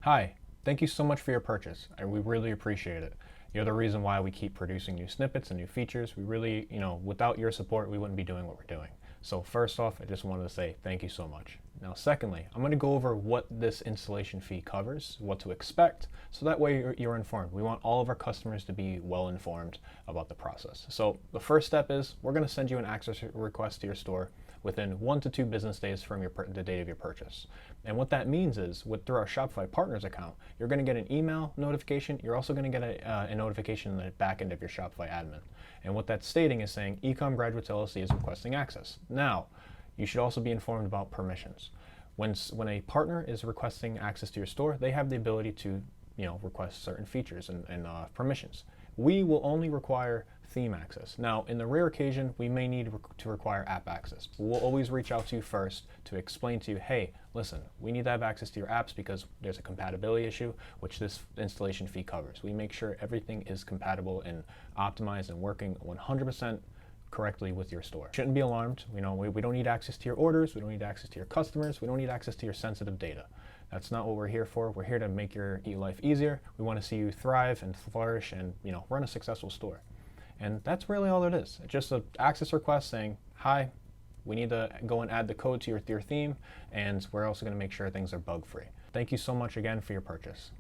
Hi, thank you so much for your purchase. We really appreciate it. You're the reason why we keep producing new snippets and new features. We really, without your support, we wouldn't be doing what we're doing. So first off, I just wanted to say thank you so much. Now, secondly, I'm going to go over what this installation fee covers, what to expect, so that way you're informed. We want all of our customers to be well informed about the process. So the first step is we're going to send you an access request to your store within 1 to 2 business days from the date of your purchase. And what that means is, through our Shopify Partners account, you're going to get an email notification. You're also going to get a notification in the back end of your Shopify admin. And what that's stating is saying ecom graduates LLC is requesting access. Now, you should also be informed about permissions. When a partner is requesting access to your store, they have the ability to request certain features and permissions. We will only require theme access. Now, in the rare occasion, we may need to require app access. We'll always reach out to you first to explain to you, hey, listen, we need to have access to your apps because there's a compatibility issue, which this installation fee covers. We make sure everything is compatible and optimized and working 100% correctly with your store. Shouldn't be alarmed. We don't need access to your orders. We don't need access to your customers. We don't need access to your sensitive data. That's not what we're here for. We're here to make your life easier. We want to see you thrive and flourish and run a successful store. And that's really all it is. It's just an access request saying, hi, we need to go and add the code to your theme, and we're also going to make sure things are bug-free. Thank you so much again for your purchase.